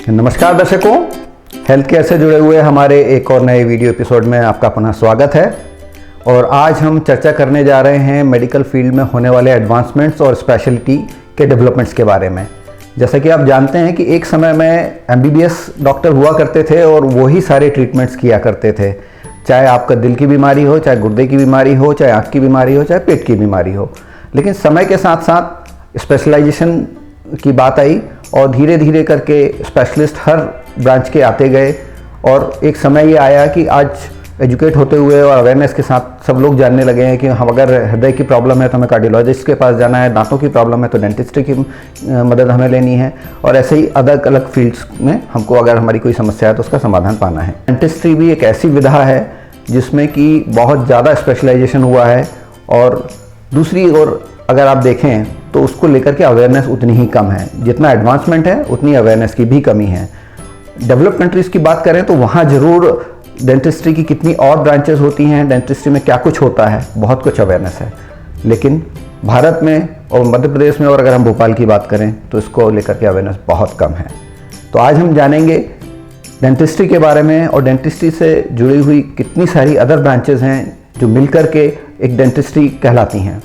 नमस्कार दर्शकों, health care से जुड़े हुए हमारे एक और नए वीडियो एपिसोड में आपका पुनः स्वागत है। और आज हम चर्चा करने जा रहे हैं मेडिकल फील्ड में होने वाले एडवांसमेंट्स और स्पेशलिटी के डेवलपमेंट्स के बारे में। जैसा कि आप जानते हैं कि एक समय में MBBS डॉक्टर हुआ करते थे और वही सारे ट्रीटमेंट्स किया करते थे, चाहे आपका दिल की बीमारी हो, चाहे गुर्दे की बीमारी हो, चाहे आँख की बीमारी हो, चाहे पेट की बीमारी हो। लेकिन समय के साथ साथ स्पेशलाइजेशन की बात आई और धीरे धीरे करके स्पेशलिस्ट हर ब्रांच के आते गए और एक समय ये आया कि आज एजुकेट होते हुए और अवेयरनेस के साथ सब लोग जानने लगे हैं कि हम अगर हृदय की प्रॉब्लम है तो हमें कार्डियोलॉजिस्ट के पास जाना है, दांतों की प्रॉब्लम है तो डेंटिस्ट की मदद हमें लेनी है, और ऐसे ही अलग अलग फील्ड्स में हमको अगर हमारी कोई समस्या है तो उसका समाधान पाना है। डेंटिस्ट्री भी एक ऐसी विधा है जिसमें कि बहुत ज़्यादा स्पेशलाइजेशन हुआ है, और दूसरी ओर अगर आप देखें तो उसको लेकर के अवेयरनेस उतनी ही कम है। जितना एडवांसमेंट है उतनी अवेयरनेस की भी कमी है। डेवलप कंट्रीज़ की बात करें तो वहाँ ज़रूर डेंटिस्ट्री की कितनी और ब्रांचेस होती हैं, डेंटिस्ट्री में क्या कुछ होता है, बहुत कुछ अवेयरनेस है। लेकिन भारत में और मध्य प्रदेश में और अगर हम भोपाल की बात करें तो इसको लेकर के अवेयरनेस बहुत कम है। तो आज हम जानेंगे डेंटिस्ट्री के बारे में और डेंटिस्ट्री से जुड़ी हुई कितनी सारी अदर ब्रांचेस हैं जो मिलकर के एक डेंटिस्ट्री कहलाती हैं।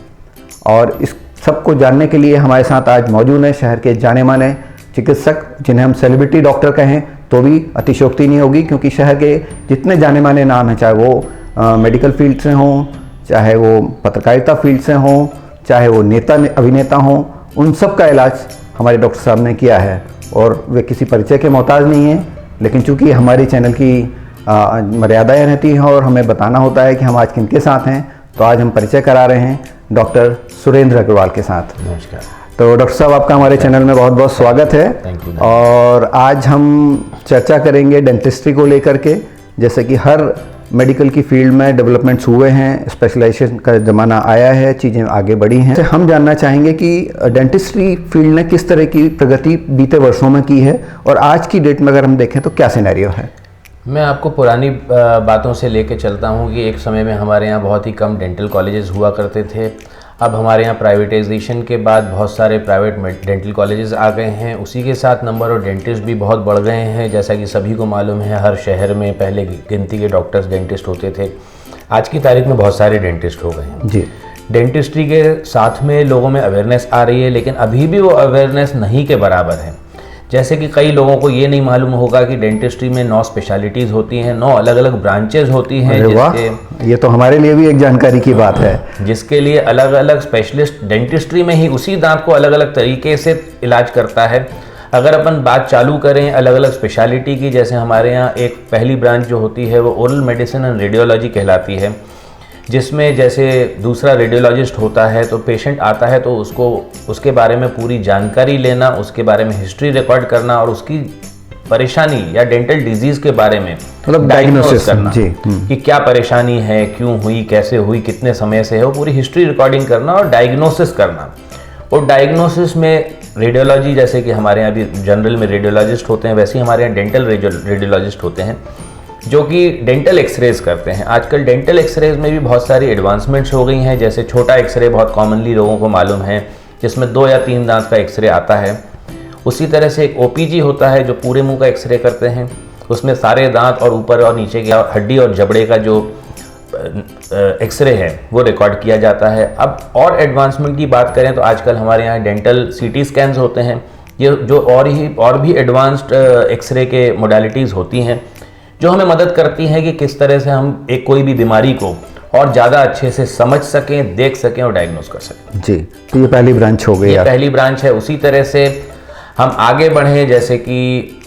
और इस सबको जानने के लिए हमारे साथ आज मौजूद हैं शहर के जाने माने चिकित्सक, जिन्हें हम सेलिब्रिटी डॉक्टर कहें तो भी अतिशयोक्ति नहीं होगी, क्योंकि शहर के जितने जाने माने नाम हैं, चाहे वो मेडिकल फील्ड से हों, चाहे वो पत्रकारिता फील्ड से हों, चाहे वो नेता अभिनेता हों, उन सब का इलाज हमारे डॉक्टर साहब ने किया है और वे किसी परिचय के मोहताज नहीं हैं। लेकिन चूँकि हमारी चैनल की मर्यादाएँ रहती हैं और हमें बताना होता है कि हम आज किनके साथ हैं, तो आज हम परिचय करा रहे हैं डॉक्टर सुरेंद्र अग्रवाल के साथ। नमस्कार। तो डॉक्टर साहब, आपका हमारे चैनल में बहुत बहुत स्वागत है। Thank you. और आज हम चर्चा करेंगे डेंटिस्ट्री को लेकर के। जैसे कि हर मेडिकल की फील्ड में डेवलपमेंट्स हुए हैं, स्पेशलाइजेशन का ज़माना आया है, चीज़ें आगे बढ़ी हैं। हम जानना चाहेंगे कि डेंटिस्ट्री फील्ड ने किस तरह की प्रगति बीते वर्षों में की है और आज की डेट में अगर हम देखें तो क्या सिनेरियो है। मैं आपको पुरानी बातों से लेके चलता हूँ कि एक समय में हमारे यहाँ बहुत ही कम डेंटल कॉलेजेस हुआ करते थे। अब हमारे यहाँ प्राइवेटाइजेशन के बाद बहुत सारे प्राइवेट डेंटल कॉलेजेस आ गए हैं। उसी के साथ नंबर ऑफ डेंटिस्ट भी बहुत बढ़ गए हैं। जैसा कि सभी को मालूम है, हर शहर में पहले गिनती के डॉक्टर्स डेंटिस्ट होते थे, आज की तारीख में बहुत सारे डेंटिस्ट हो गए हैं जी। डेंटिस्ट्री के साथ में लोगों में अवेयरनेस आ रही है, लेकिन अभी भी वो अवेयरनेस नहीं के बराबर है। जैसे कि कई लोगों को ये नहीं मालूम होगा कि डेंटिस्ट्री में 9 स्पेशलिटीज़ होती हैं, 9 अलग अलग ब्रांचेज होती हैं। जिसके ये तो हमारे लिए भी एक जानकारी की बात है, जिसके लिए अलग अलग स्पेशलिस्ट डेंटिस्ट्री में ही उसी दांत को अलग अलग तरीके से इलाज करता है। अगर अपन बात चालू करें अलग अलग स्पेशलिटी की, जैसे हमारे यहाँ एक पहली ब्रांच जो होती है वो ओरल मेडिसिन एंड रेडियोलॉजी कहलाती है, जिसमें जैसे दूसरा रेडियोलॉजिस्ट होता है तो पेशेंट आता है तो उसको उसके बारे में पूरी जानकारी लेना, उसके बारे में हिस्ट्री रिकॉर्ड करना और उसकी परेशानी या डेंटल डिजीज़ के बारे में मतलब डायग्नोसिस करना जी। कि क्या परेशानी है, क्यों हुई, कैसे हुई, कितने समय से है, वो पूरी हिस्ट्री रिकॉर्डिंग करना और डायग्नोसिस करना। और डायग्नोसिस में रेडियोलॉजी, जैसे कि हमारे यहाँ भी जनरल में रेडियोलॉजिस्ट होते हैं, वैसे ही हमारे यहाँ डेंटल रेडियोलॉजिस्ट होते हैं जो कि डेंटल एक्सरेज करते हैं। आजकल डेंटल एक्सरेज में भी बहुत सारी एडवांसमेंट्स हो गई हैं। जैसे छोटा एक्सरे बहुत कॉमनली लोगों को मालूम है, जिसमें 2 या 3 दांत का एक्सरे आता है। उसी तरह से एक OPG होता है जो पूरे मुंह का एक्सरे करते हैं, उसमें सारे दांत और ऊपर और नीचे की हड्डी और जबड़े का जो एक्सरे है वो रिकॉर्ड किया जाता है। अब और एडवांसमेंट की बात करें तो आजकल हमारे यहाँ डेंटल CT स्कैन्स होते हैं, ये जो और भी एडवांस्ड एक्सरे के मोडालिटीज़ होती हैं जो हमें मदद करती हैं कि किस तरह से हम एक कोई भी बीमारी को और ज़्यादा अच्छे से समझ सकें, देख सकें और डायग्नोस कर सकें। जी, तो ये पहली ब्रांच हो गई। ये पहली ब्रांच है। उसी तरह से हम आगे बढ़े, जैसे कि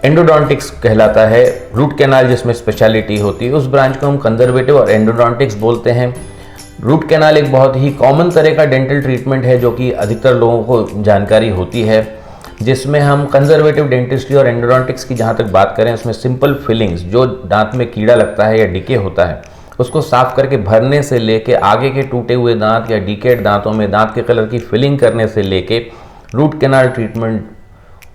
एंडोडोंटिक्स कहलाता है, रूट कैनाल जिसमें स्पेशलिटी होती है, उस ब्रांच को हम कंजर्वेटिव और एंडोडोंटिक्स बोलते हैं। रूट कैनाल एक बहुत ही कॉमन तरह का डेंटल ट्रीटमेंट है जो कि अधिकतर लोगों को जानकारी होती है, जिसमें हम कंजर्वेटिव डेंटिस्ट्री और एंडोडोंटिक्स की जहाँ तक बात करें, उसमें सिंपल फिलिंग्स, जो दांत में कीड़ा लगता है या डिके होता है, उसको साफ करके भरने से लेके आगे के टूटे हुए दांत या डिकेड दांतों में दांत के कलर की फिलिंग करने से लेके रूट कैनाल ट्रीटमेंट,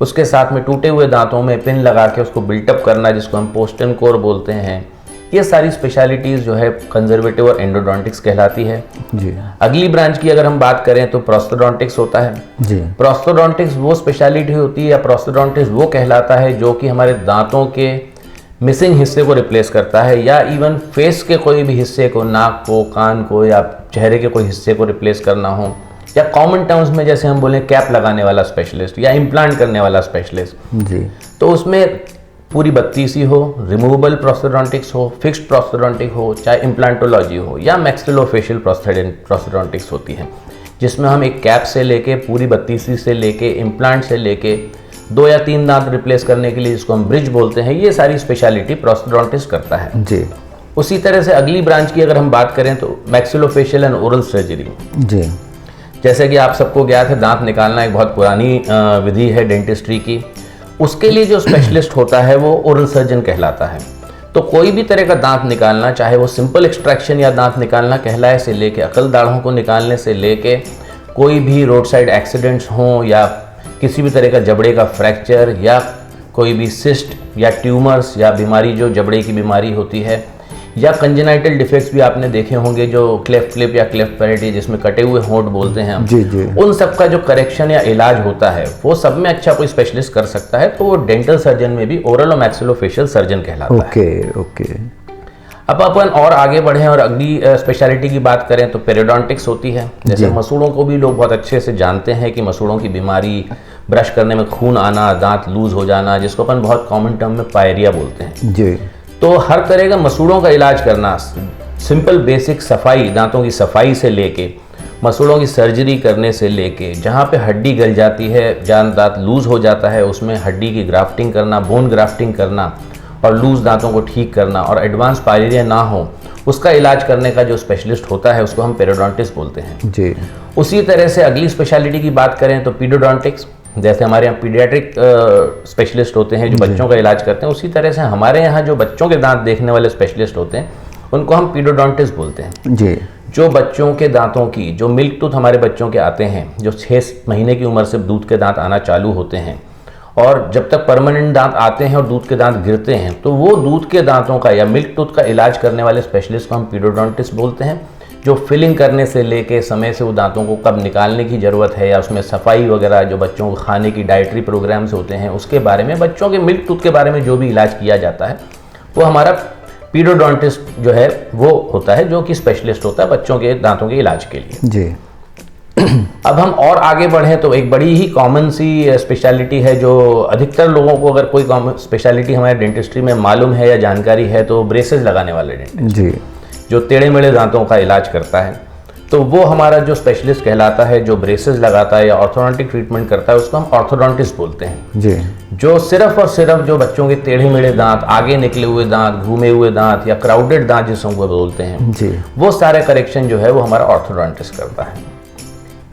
उसके साथ में टूटे हुए दांतों में पिन लगा के उसको बिल्टअप करना, जिसको हम पोस्ट एंड कोर बोलते हैं, ये सारी स्पेशलिटीज़ जो है कंजर्वेटिव और एंडोडोंटिक्स कहलाती है जी। अगली ब्रांच की अगर हम बात करें तो प्रोस्थोडोंटिक्स होता है जी। प्रोस्थोडोंटिक्स वो स्पेशलिटी होती है या प्रोस्थोडोंटिक्स वो कहलाता है जो कि हमारे दांतों के मिसिंग हिस्से को रिप्लेस करता है या इवन फेस के कोई भी हिस्से को, नाक को, कान को या चेहरे के कोई हिस्से को रिप्लेस करना हो, या कॉमन टर्म्स में जैसे हम बोलें कैप लगाने वाला स्पेशलिस्ट या इम्प्लांट करने वाला स्पेशलिस्ट जी। तो उसमें पूरी 32 हो, रिमूवेबल प्रोस्थोडोंटिक्स हो, फिक्स्ड प्रोस्थोडोंटिक हो, चाहे इम्प्लांटोलॉजी हो या मैक्सिलोफेशियल प्रोस्थोडोंटिक्स होती है, जिसमें हम एक कैप से लेके पूरी 32 से लेके इम्प्लांट से लेके 2 या 3 दांत रिप्लेस करने के लिए जिसको हम ब्रिज बोलते हैं, ये सारी स्पेशलिटी प्रोस्थोडोंटिस्ट करता है जी। उसी तरह से अगली ब्रांच की अगर हम बात करें तो मैक्सिलोफेशियल एंड ओरल सर्जरी जी। जैसे कि आप सबको ज्ञात है दांत निकालना एक बहुत पुरानी विधि है डेंटिस्ट्री की, उसके लिए जो स्पेशलिस्ट होता है वो ओरल सर्जन कहलाता है। तो कोई भी तरह का दांत निकालना, चाहे वो सिंपल एक्सट्रैक्शन या दांत निकालना कहलाए से लेके अकल दाढ़ों को निकालने से लेके कोई भी रोड साइड एक्सीडेंट्स हों या किसी भी तरह का जबड़े का फ्रैक्चर या कोई भी सिस्ट या ट्यूमर्स या बीमारी जो जबड़े की बीमारी होती है या कंजेनाइटल डिफेक्ट्स भी आपने देखे होंगे जो क्लेफ्ट लिप या क्लेफ्ट पैरेटी जिसमें कटे हुए होंठ बोलते हैं हम जी जी। उन सब का जो करेक्शन या इलाज होता है वो सब में अच्छा कोई स्पेशलिस्ट कर सकता है, तो वो डेंटल सर्जन में भी ओरल और मैक्सिलोफेशियल सर्जन कहलाता है। ओके। अब अपन और आगे बढ़ें और अगली स्पेशलिटी की बात करें तो पेरियोडोंटिक्स होती है। जैसे मसूड़ों को भी लोग बहुत अच्छे से जानते हैं कि मसूड़ों की बीमारी, ब्रश करने में खून आना, दांत लूज हो जाना, जिसको अपन बहुत कॉमन टर्म में पायरिया बोलते हैं जी। तो हर तरह का मसूड़ों का इलाज करना, सिंपल बेसिक सफाई, दांतों की सफाई से लेके मसूड़ों की सर्जरी करने से लेके जहाँ पे हड्डी गल जाती है, जहाँ दांत लूज हो जाता है उसमें हड्डी की ग्राफ्टिंग करना, बोन ग्राफ्टिंग करना और लूज दांतों को ठीक करना और एडवांस पायरिया ना हो उसका इलाज करने का जो स्पेशलिस्ट होता है उसको हम पेरियोडोंटिस्ट बोलते हैं जी। उसी तरह से अगली स्पेशलिटी की बात करें तो पीडियोडोंटिक्स, जैसे हमारे यहाँ पीडियाट्रिक स्पेशलिस्ट होते हैं जो बच्चों का इलाज करते हैं, उसी तरह से हमारे यहाँ जो बच्चों के दांत देखने वाले स्पेशलिस्ट होते हैं उनको हम पीडियोडोंटिस्ट बोलते हैं जी। जो बच्चों के दांतों की, जो मिल्क टूथ हमारे बच्चों के आते हैं, जो 6 महीने की उम्र से दूध के दांत आना चालू होते हैं और जब तक परमानेंट दांत आते हैं और दूध के दांत गिरते हैं, तो वो दूध के दांतों का या मिल्क टूथ का इलाज करने वाले स्पेशलिस्ट को हम पीडियोडोंटिस्ट बोलते हैं, जो फिलिंग करने से लेके समय से वो दांतों को कब निकालने की ज़रूरत है या उसमें सफाई वगैरह जो बच्चों को खाने की डाइटरी प्रोग्राम्स होते हैं उसके बारे में, बच्चों के मिल्क टूथ के बारे में जो भी इलाज किया जाता है वो हमारा पीडियोडोंटिस्ट जो है वो होता है, जो कि स्पेशलिस्ट होता है बच्चों के दांतों के इलाज के लिए जी। अब हम और आगे बढ़ें तो एक बड़ी ही कॉमन सी स्पेशलिटी है जो अधिकतर लोगों को, अगर कोई कॉमन स्पेशलिटी हमारे डेंटिस्ट्री में मालूम है या जानकारी है, तो ब्रेसेस लगाने वाले डेंटिस्ट जी, जो टेढ़े मेढ़े दांतों का इलाज करता है। तो वो हमारा जो स्पेशलिस्ट कहलाता है, जो ब्रेसेस लगाता है या ऑर्थोडोंटिक ट्रीटमेंट करता है, उसको हम ऑर्थोडोंटिस्ट बोलते हैं जी। जो सिर्फ और सिर्फ जो बच्चों के टेढ़े मेढ़े दांत, आगे निकले हुए दांत, घूमे हुए दांत या क्राउडेड दांत जिसको बोलते हैं जी, वो सारे करेक्शन जो है वो हमारा ऑर्थोडोंटिस्ट करता है।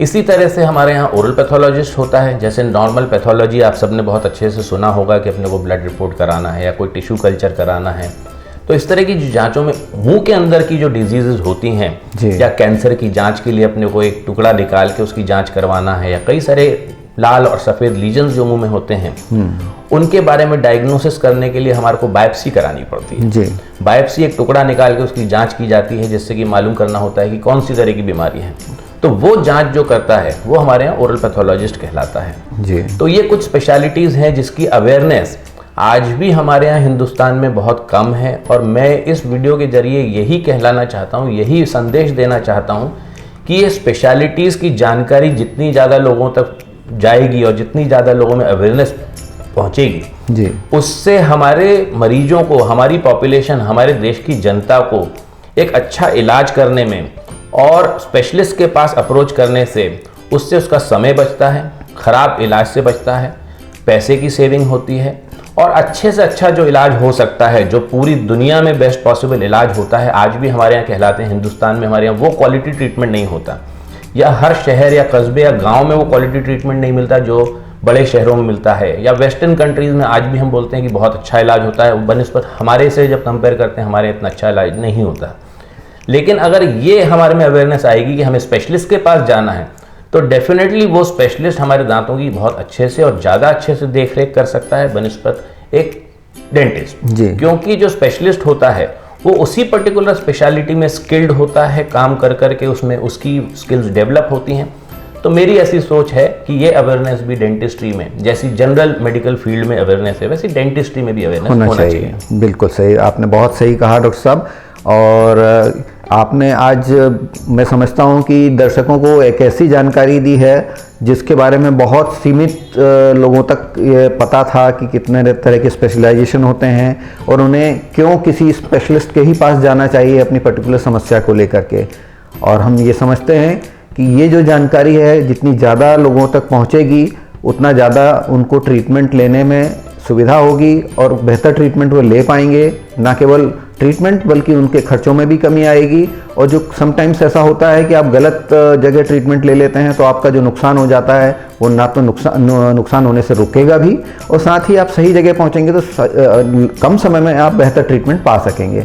इसी तरह से हमारे यहाँ ओरल पैथोलॉजिस्ट होता है। जैसे नॉर्मल पैथोलॉजी आप सबने बहुत अच्छे से सुना होगा कि अपने को ब्लड रिपोर्ट कराना है या कोई टिश्यू कल्चर कराना है, तो इस तरह की जांचों में मुंह के अंदर की जो डिजीजेज होती हैं या कैंसर की जांच के लिए अपने को एक टुकड़ा निकाल के उसकी जांच करवाना है, या कई सारे लाल और सफ़ेद लीजन्स जो मुंह में होते हैं उनके बारे में डायग्नोसिस करने के लिए हमारे को बायोप्सी करानी पड़ती है जी। बायोप्सी एक टुकड़ा निकाल के उसकी जांच की जाती है, जिससे कि मालूम करना होता है कि कौन सी तरह की बीमारी है। तो वो जांच जो करता है वो हमारे यहाँ ओरल पैथोलॉजिस्ट कहलाता है जी। तो ये कुछ स्पेशलिटीज़ हैं जिसकी अवेयरनेस आज भी हमारे यहाँ हिंदुस्तान में बहुत कम है, और मैं इस वीडियो के जरिए यही कहलाना चाहता हूँ, यही संदेश देना चाहता हूँ कि ये स्पेशलिटीज़ की जानकारी जितनी ज़्यादा लोगों तक जाएगी और जितनी ज़्यादा लोगों में अवेयरनेस पहुँचेगी जी, उससे हमारे मरीजों को, हमारी पॉपुलेशन, हमारे देश की जनता को एक अच्छा इलाज करने में और स्पेशलिस्ट के पास अप्रोच करने से उससे उसका समय बचता है, ख़राब इलाज से बचता है, पैसे की सेविंग होती है, और अच्छे से अच्छा जो इलाज हो सकता है, जो पूरी दुनिया में बेस्ट पॉसिबल इलाज होता है, आज भी हमारे यहाँ कहलाते हैं हिंदुस्तान में हमारे यहाँ वो क्वालिटी ट्रीटमेंट नहीं होता, या हर शहर या कस्बे या गांव में वो क्वालिटी ट्रीटमेंट नहीं मिलता जो बड़े शहरों में मिलता है, या वेस्टर्न कंट्रीज़ में आज भी हम बोलते हैं कि बहुत अच्छा इलाज होता है, बनिस्बत हमारे से जब कंपेयर करते हैं हमारे इतना अच्छा इलाज नहीं होता। लेकिन अगर ये हमारे में अवेयरनेस आएगी कि हमें स्पेशलिस्ट के पास जाना है, तो डेफिनेटली वो स्पेशलिस्ट हमारे दांतों की बहुत अच्छे से और ज़्यादा अच्छे से देख रेख कर सकता है बनिस्बत एक डेंटिस्ट जी। क्योंकि जो स्पेशलिस्ट होता है वो उसी पर्टिकुलर स्पेशलिटी में स्किल्ड होता है, काम कर कर के उसमें उसकी स्किल्स डेवलप होती हैं। तो मेरी ऐसी सोच है कि ये अवेयरनेस भी डेंटिस्ट्री में, जैसी जनरल मेडिकल फील्ड में अवेयरनेस है, वैसे डेंटिस्ट्री में भी अवेयरनेस होना चाहिए। बिल्कुल सही, आपने बहुत सही कहा डॉक्टर साहब। और आपने आज, मैं समझता हूँ कि दर्शकों को एक ऐसी जानकारी दी है जिसके बारे में बहुत सीमित लोगों तक ये पता था कि कितने तरह के स्पेशलाइजेशन होते हैं और उन्हें क्यों किसी स्पेशलिस्ट के ही पास जाना चाहिए अपनी पर्टिकुलर समस्या को लेकर के। और हम ये समझते हैं कि ये जो जानकारी है जितनी ज़्यादा लोगों तक पहुँचेगी उतना ज़्यादा उनको ट्रीटमेंट लेने में सुविधा होगी और बेहतर ट्रीटमेंट वो ले पाएंगे। ना केवल ट्रीटमेंट बल्कि उनके खर्चों में भी कमी आएगी। और जो समटाइम्स ऐसा होता है कि आप गलत जगह ट्रीटमेंट ले लेते हैं तो आपका जो नुकसान हो जाता है वो ना तो नुकसान होने से रुकेगा भी, और साथ ही आप सही जगह पहुंचेंगे तो कम समय में आप बेहतर ट्रीटमेंट पा सकेंगे।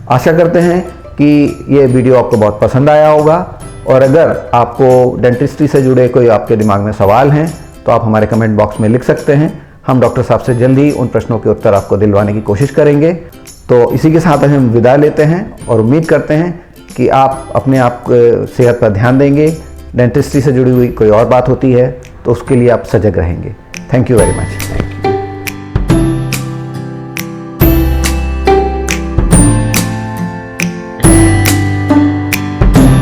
आशा करते हैं कि ये वीडियो आपको बहुत पसंद आया होगा, और अगर आपको डेंटिस्ट्री से जुड़े कोई आपके दिमाग में सवाल हैं तो आप हमारे कमेंट बॉक्स में लिख सकते हैं। हम डॉक्टर साहब से जल्द ही उन प्रश्नों के उत्तर आपको दिलवाने की कोशिश करेंगे। तो इसी के साथ हम विदा लेते हैं और उम्मीद करते हैं कि आप अपने आप सेहत पर ध्यान देंगे। डेंटिस्ट्री से जुड़ी हुई कोई और बात होती है तो उसके लिए आप सजग रहेंगे। Thank you very much.